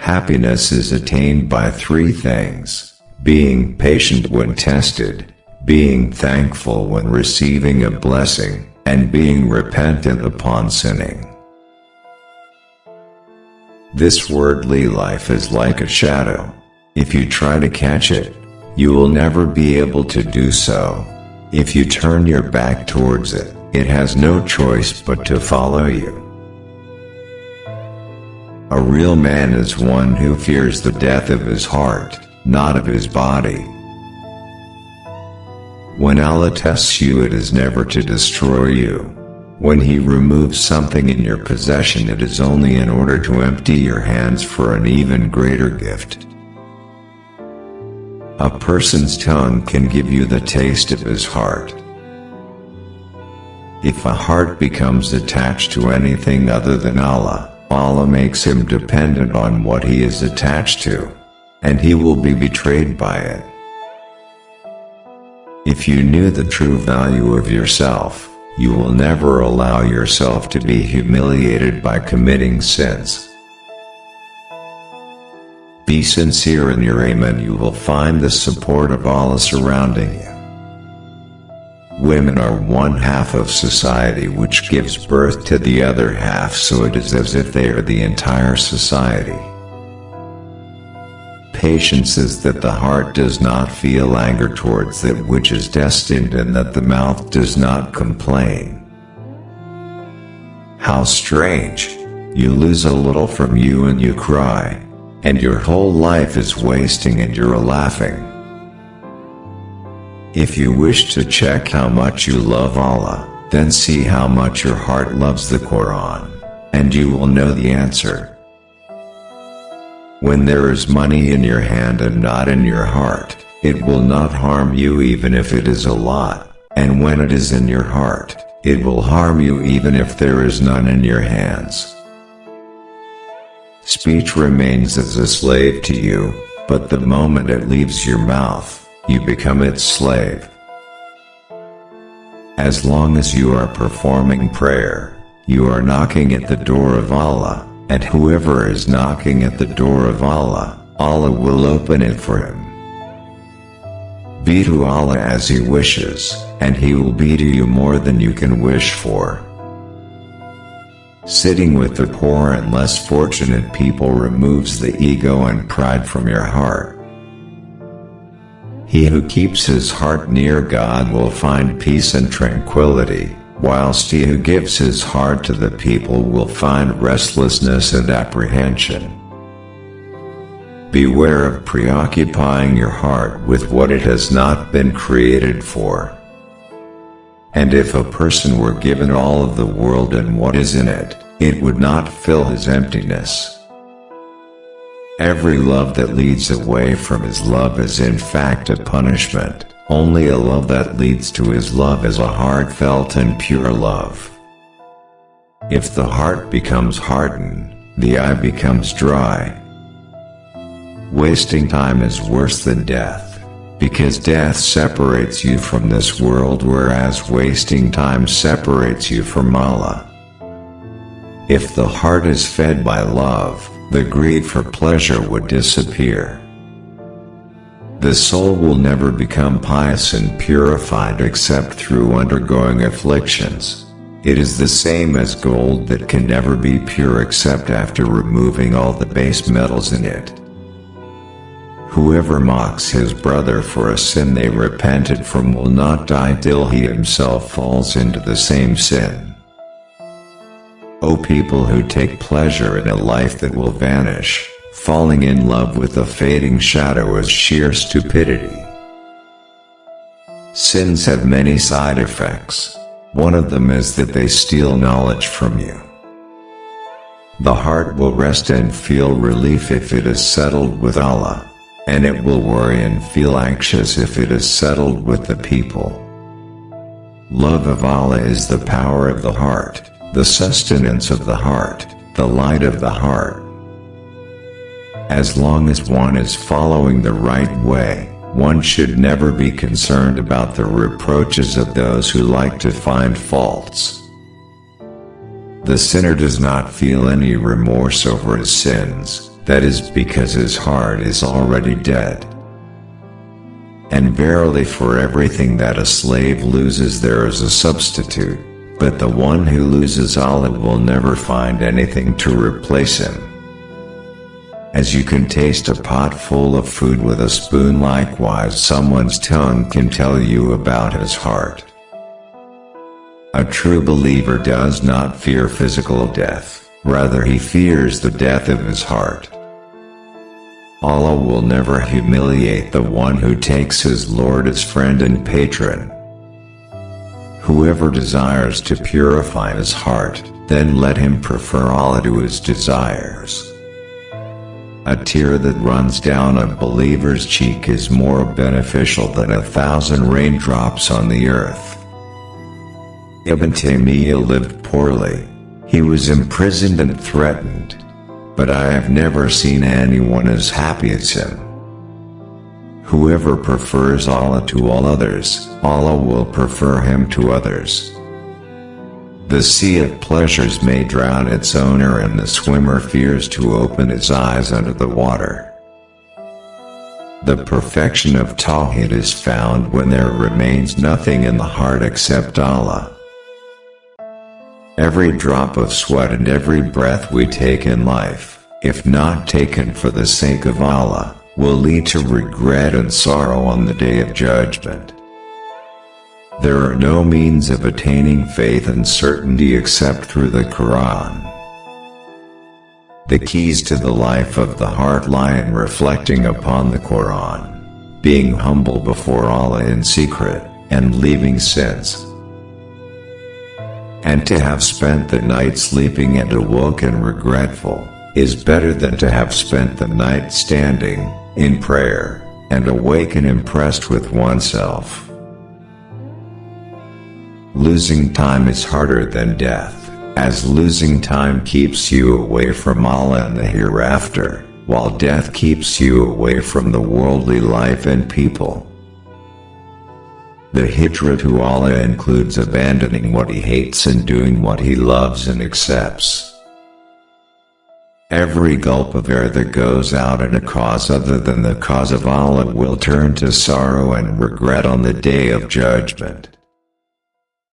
Happiness is attained by three things: being patient when tested, being thankful when receiving a blessing, and being repentant upon sinning. This worldly life is like a shadow. If you try to catch it, you will never be able to do so. If you turn your back towards it, it has no choice but to follow you. A real man is one who fears the death of his heart, not of his body. When Allah tests you, it is never to destroy you. When He removes something in your possession, it is only in order to empty your hands for an even greater gift. A person's tongue can give you the taste of his heart. If a heart becomes attached to anything other than Allah, Allah makes him dependent on what he is attached to, and he will be betrayed by it. If you knew the true value of yourself, you will never allow yourself to be humiliated by committing sins. Be sincere in your aim and you will find the support of Allah surrounding you. Women are one half of society which gives birth to the other half, so it is as if they are the entire society. Patience is that the heart does not feel anger towards that which is destined, and that the mouth does not complain. How strange! You lose a little from you and you cry, and your whole life is wasting and you're laughing. If you wish to check how much you love Allah, then see how much your heart loves the Quran, and you will know the answer. When there is money in your hand and not in your heart, it will not harm you even if it is a lot, and when it is in your heart, it will harm you even if there is none in your hands. Speech remains as a slave to you, but the moment it leaves your mouth, you become its slave. As long as you are performing prayer, you are knocking at the door of Allah, and whoever is knocking at the door of Allah, Allah will open it for him. Be to Allah as He wishes, and He will be to you more than you can wish for. Sitting with the poor and less fortunate people removes the ego and pride from your heart. He who keeps his heart near God will find peace and tranquility, whilst he who gives his heart to the people will find restlessness and apprehension. Beware of preoccupying your heart with what it has not been created for. And if a person were given all of the world and what is in it, it would not fill his emptiness. Every love that leads away from His love is in fact a punishment. Only a love that leads to His love is a heartfelt and pure love. If the heart becomes hardened, the eye becomes dry. Wasting time is worse than death, because death separates you from this world, whereas wasting time separates you from Allah. If the heart is fed by love, the greed for pleasure would disappear. The soul will never become pious and purified except through undergoing afflictions. It is the same as gold that can never be pure except after removing all the base metals in it. Whoever mocks his brother for a sin they repented from will not die till he himself falls into the same sin. O people who take pleasure in a life that will vanish, falling in love with a fading shadow is sheer stupidity. Sins have many side effects. One of them is that they steal knowledge from you. The heart will rest and feel relief if it is settled with Allah, and it will worry and feel anxious if it is settled with the people. Love of Allah is the power of the heart, the sustenance of the heart, the light of the heart. As long as one is following the right way, one should never be concerned about the reproaches of those who like to find faults. The sinner does not feel any remorse over his sins, that is because his heart is already dead. And verily for everything that a slave loses there is a substitute, but the one who loses Allah will never find anything to replace him. As you can taste a pot full of food with a spoon, likewise someone's tongue can tell you about his heart. A true believer does not fear physical death, rather he fears the death of his heart. Allah will never humiliate the one who takes his Lord as friend and patron. Whoever desires to purify his heart, then let him prefer Allah to his desires. A tear that runs down a believer's cheek is more beneficial than 1,000 raindrops on the earth. Ibn Taymiyyah lived poorly. He was imprisoned and threatened. But I have never seen anyone as happy as him. Whoever prefers Allah to all others, Allah will prefer him to others. The sea of pleasures may drown its owner, and the swimmer fears to open his eyes under the water. The perfection of Tawhid is found when there remains nothing in the heart except Allah. Every drop of sweat and every breath we take in life, if not taken for the sake of Allah, will lead to regret and sorrow on the Day of Judgment. There are no means of attaining faith and certainty except through the Quran. The keys to the life of the heart lie in reflecting upon the Quran, being humble before Allah in secret, and leaving sins. And to have spent the night sleeping and awoken regretful, is better than to have spent the night standing, in prayer, and awaken impressed with oneself. Losing time is harder than death, as losing time keeps you away from Allah and the hereafter, while death keeps you away from the worldly life and people. The hijrah to Allah includes abandoning what he hates and doing what he loves and accepts. Every gulp of air that goes out in a cause other than the cause of Allah will turn to sorrow and regret on the Day of Judgment.